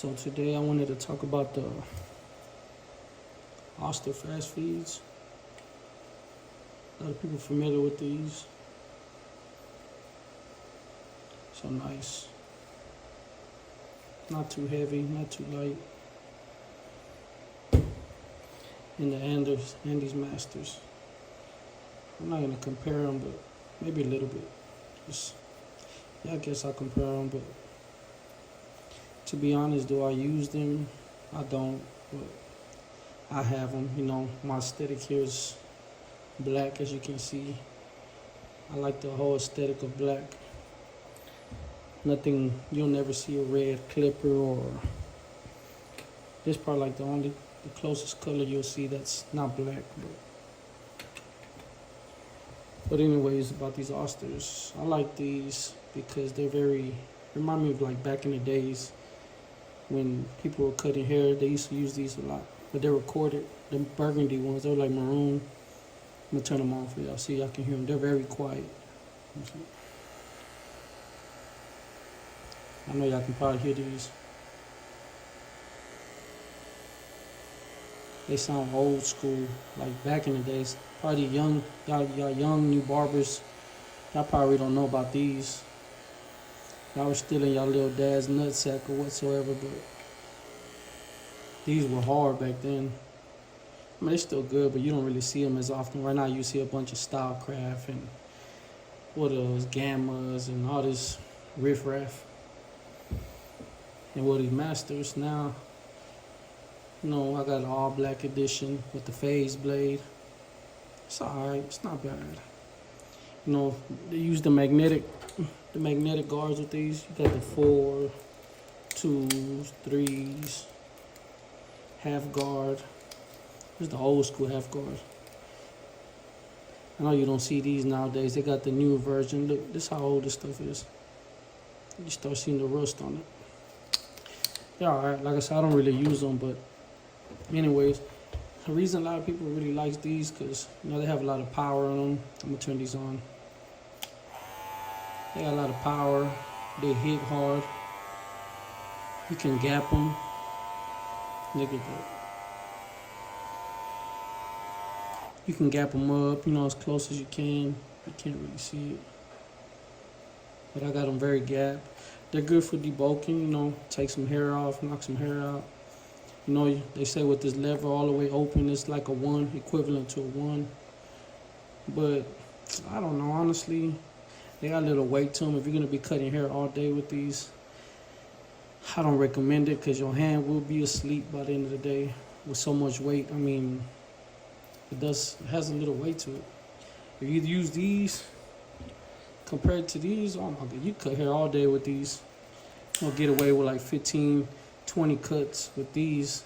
So today I wanted to talk about the Oster fast feeds. A lot of people familiar with these. So nice. Not too heavy, not too light. And the Andis Masters. I'm not gonna compare them, but maybe a little bit. I guess I'll compare them, but to be honest, do I use them? I don't, but I have them. My aesthetic here is black, as you can see. I like the whole aesthetic of black. Nothing, you'll never see a red clipper, or this probably like the closest color you'll see that's not black. But anyways, about these Osters, I like these because they're remind me of like back in the days when people were cutting hair. They used to use these a lot, but they're recorded. The burgundy ones, they're like maroon. I'm gonna turn them on for y'all, see y'all can hear them. They're very quiet. I know y'all can probably hear these. They sound old school, like back in the days. Probably y'all young new barbers, y'all probably don't know about these. Y'all were still in y'all little dad's nutsack or whatsoever, but these were hard back then. I mean, they're still good, but you don't really see them as often. Right now, you see a bunch of Stylecraft and Gammas and all this riffraff. And these Masters now, I got an all black edition with the phase blade. It's alright, it's not bad. They use the magnetic guards with these. You got the 4, 2s, 3s, half guard. This is the old school half guard. I know you don't see these nowadays. They got the newer version. Look, this is how old this stuff is. You start seeing the rust on it. Yeah, alright. Like I said, I don't really use them, but anyways, the reason a lot of people really like these because they have a lot of power on them. I'm gonna turn these on. They got a lot of power. They hit hard. You can gap them. Look at that. You can gap them up, as close as you can. You can't really see it, but I got them very gapped. They're good for debulking, take some hair off, knock some hair out. They say with this lever all the way open, it's like a 1, equivalent to a 1. But I don't know, honestly. They got a little weight to them. If you're going to be cutting hair all day with these, I don't recommend it because your hand will be asleep by the end of the day with so much weight. I mean, it has a little weight to it. If you use these compared to these, oh my God, you cut hair all day with these. You'll get away with like 15, 20 cuts with these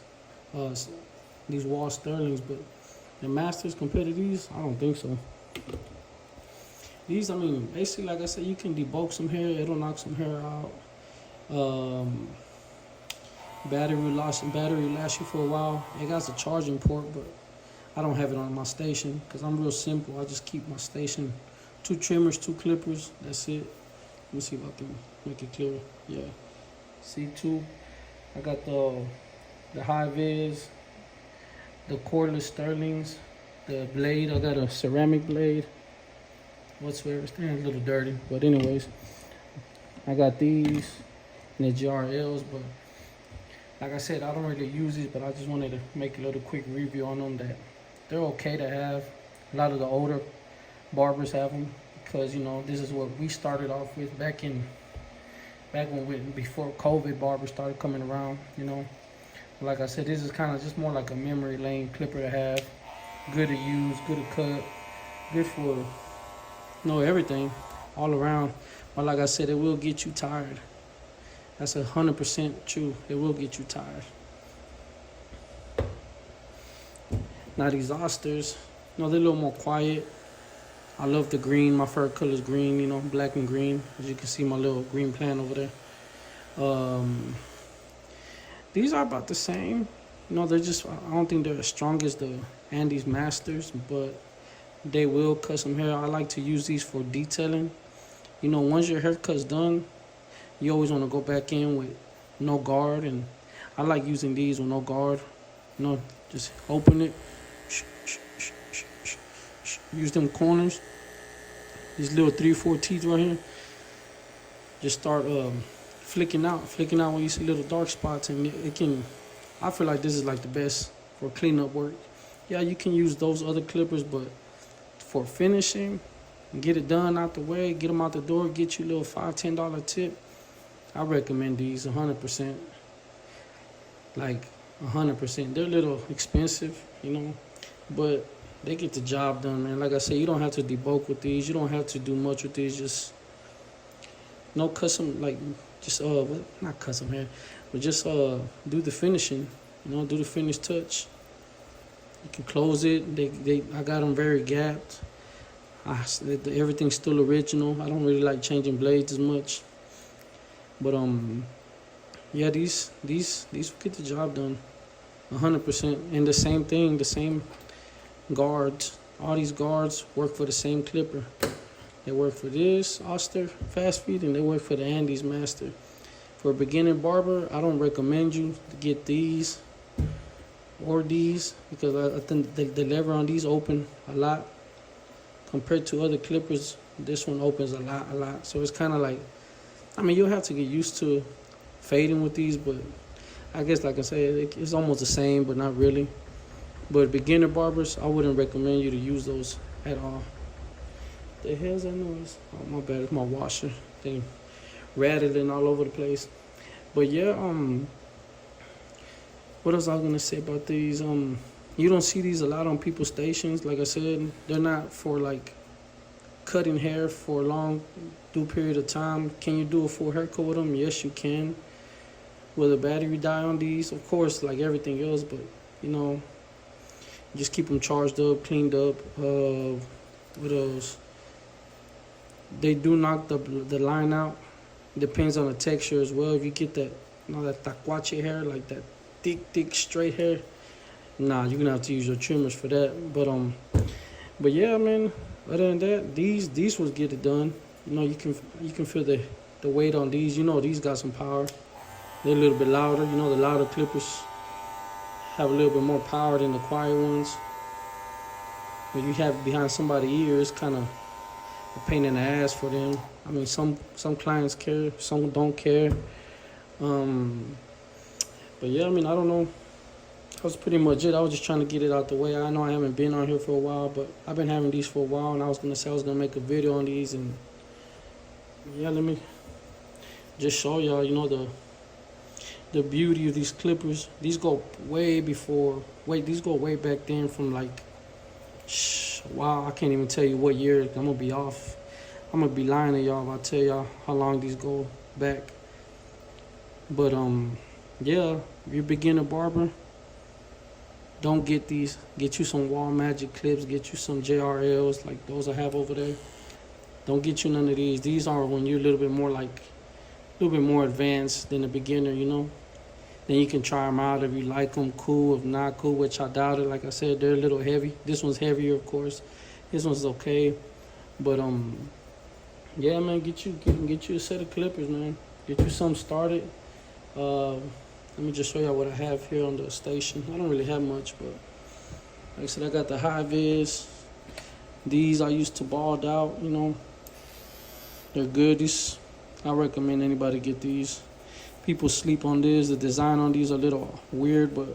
wall Sterlings, but the Masters compared to these, I don't think so. These, basically, like I said, you can debulk some hair. It'll knock some hair out. Battery last you for a while. It got a charging port, but I don't have it on my station because I'm real simple. I just keep my station 2 trimmers, 2 clippers. That's it. Let me see if I can make it clear. Yeah. See, 2. I got the high vis, the cordless Sterlings, the blade. I got a ceramic blade. Whatsoever. It's a little dirty, but anyways, I got these and the GRLs. But like I said, I don't really use these, but I just wanted to make a little quick review on them. That they're okay to have. A lot of the older barbers have them because this is what we started off with before COVID barbers started coming around. Like I said, this is kind of just more like a memory lane clipper to have. Good to use, good to cut, good for everything all around. But like I said, it will get you tired. That's 100% true. It will get you tired. Now these Osters, they're a little more quiet. I love the green. My favorite color is green, black and green. As you can see, my little green plant over there. These are about the same. They're just, I don't think they're as strong as the Andis Masters, but they will cut some hair. I like to use these for detailing. Once your haircut's done, you always want to go back in with no guard and I like using these with no guard. You know, just open it. Use them corners. These little 3-4 teeth right here. Just start flicking out when you see little dark spots, and it can. I feel like this is like the best for cleanup work. Yeah, you can use those other clippers, but for finishing, get it done out the way, get them out the door, get you a little $5-10 tip. I recommend these 100%. Like 100%. They're a little expensive, you know, but they get the job done, man. Like I said, you don't have to debulk with these. You don't have to do much with these. Just no custom, like just not custom hair, but just do the finishing. You know, do the finish touch. You can close it. I got them very gapped. Everything's still original. I don't really like changing blades as much, but yeah, these get the job done 100%. And the same thing, the same guards. All these guards work for the same clipper. They work for this Oster fast feed, and they work for the Andis Master. For a beginner barber, I don't recommend you to get these or these, because I think the lever on these open a lot compared to other clippers. This one opens a lot. So it's kind of like, I mean, you'll have to get used to fading with these, but I guess, like I said, it's almost the same, but not really. But beginner barbers, I wouldn't recommend you to use those at all. The hell's that noise? Oh, my bad, it's my washer. They rattling all over the place. But yeah, what else I was gonna say about these? You don't see these a lot on people's stations. Like I said, they're not for like cutting hair for a long due period of time. Can you do a full haircut with them? Yes, you can. Will the battery die on these? Of course, like everything else, but you know, just keep them charged up, cleaned up. What else? They do knock the line out. Depends on the texture as well. If you get that, you know, that taquache hair, like that thick, straight hair, nah, you're gonna have to use your trimmers for that. But yeah, man. Other than that, these ones get it done. You know, you can feel the weight on these. You know, these got some power. They're a little bit louder. You know, the louder clippers have a little bit more power than the quiet ones. When you have behind somebody's ear, it's kind of a pain in the ass for them. I mean, some clients care, some don't care. But yeah, I mean, I don't know. That was pretty much it. I was just trying to get it out the way. I know I haven't been on here for a while, but I've been having these for a while, and I was gonna say I was gonna make a video on these, and yeah, let me just show y'all, you know, the beauty of these clippers. These go way these go way back then, from like, wow, I can't even tell you what year. I'm gonna be off. I'm gonna be lying to y'all if I tell y'all how long these go back. But yeah, if you're a beginner barber, don't get these. Get you some Wall Magic clips. Get you some JRLs like those I have over there. Don't get you none of these. These are when you're a little bit more advanced than a beginner, you know. Then you can try them out if you like them. Cool. If not, cool. Which I doubt it. Like I said, they're a little heavy. This one's heavier, of course. This one's okay. But yeah, man, get you a set of clippers, man. Get you some started. Let me just show y'all what I have here on the station. I don't really have much, but like I said, I got the high vis. These I used to bald out, you know. They're good. I recommend anybody get these. People sleep on this. The design on these are a little weird, but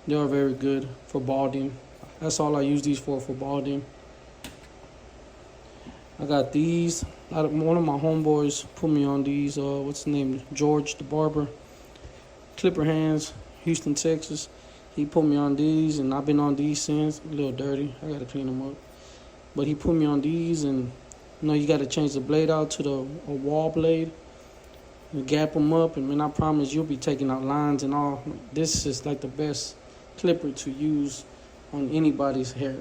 they are very good for balding. That's all I use these for balding. I got these. One of my homeboys put me on these. What's his name? George the barber. Clipper hands, Houston, Texas. He put me on these, and I've been on these since. A little dirty. I gotta clean them up. But he put me on these, and you know, you gotta change the blade out to a wall blade. You gap them up, and man, I promise you'll be taking out lines and all. This is like the best clipper to use on anybody's hair.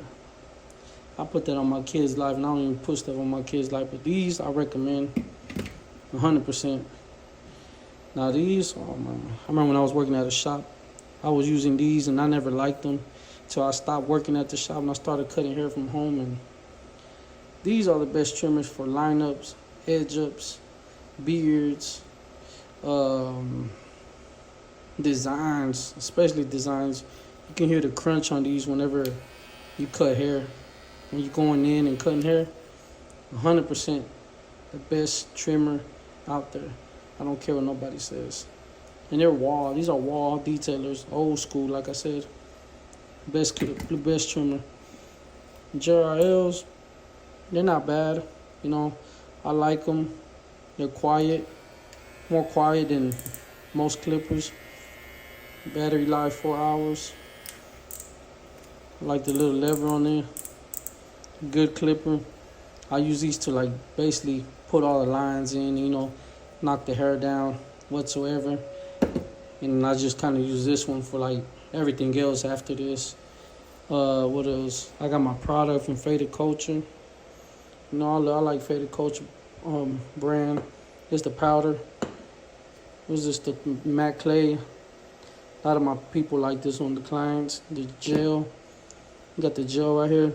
I put that on my kid's life, and I don't even put stuff on my kid's life. But these I recommend 100%. Now these, oh man, I remember when I was working at a shop, I was using these, and I never liked them until I stopped working at the shop and I started cutting hair from home. And these are the best trimmers for lineups, edge ups, beards, designs, especially designs. You can hear the crunch on these whenever you cut hair. When you're going in and cutting hair, 100% the best trimmer out there. I don't care what nobody says. And they're wall. These are wall detailers, old school. Like I said, best trimmer. JRLs, they're not bad. You know, I like them. They're quiet, more quiet than most clippers. Battery life 4 hours. I like the little lever on there. Good clipper. I use these to like basically put all the lines in, you know, knock the hair down whatsoever. And I just kind of use this one for like everything else after this. What else? I got my product from Faded Culture. You know, I like Faded Culture brand. It's the powder. This is the matte clay. A lot of my people like this one, the clients. The gel. You got the gel right here.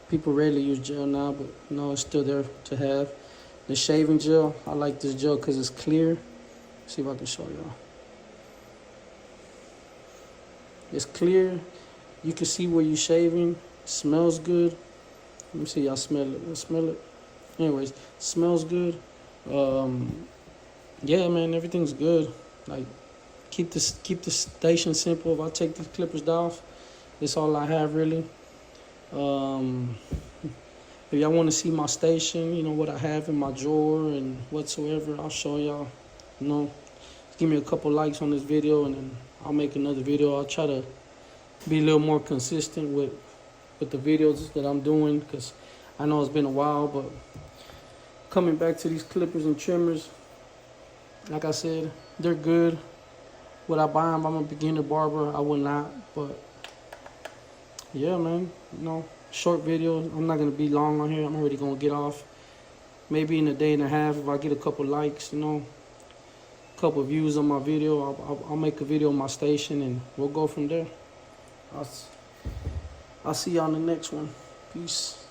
People rarely use gel now, but you know, it's still there to have. The shaving gel. I like this gel because it's clear. Let's see if I can show y'all. It's clear. You can see where you're shaving. It smells good. Let me see y'all smell it. Let's smell it. Anyways, smells good. Yeah, man, everything's good. Like, keep the station simple. If I take these clippers off, that's all I have really. If y'all want to see my station, you know what I have in my drawer and whatsoever, I'll show y'all. You know, give me a couple likes on this video, and then I'll make another video. I'll try to be a little more consistent with the videos that I'm doing, because I know it's been a while. But coming back to these clippers and trimmers, like I said, they're good. Would I buy them? I'm a beginner barber. I would not, but yeah, man, you know, short video. I'm not gonna be long on here. I'm already gonna get off. Maybe in a day and a half, if I get a couple likes, you know, a couple views on my video, I'll make a video on my station, and we'll go from there. I'll see y'all in the next one. Peace.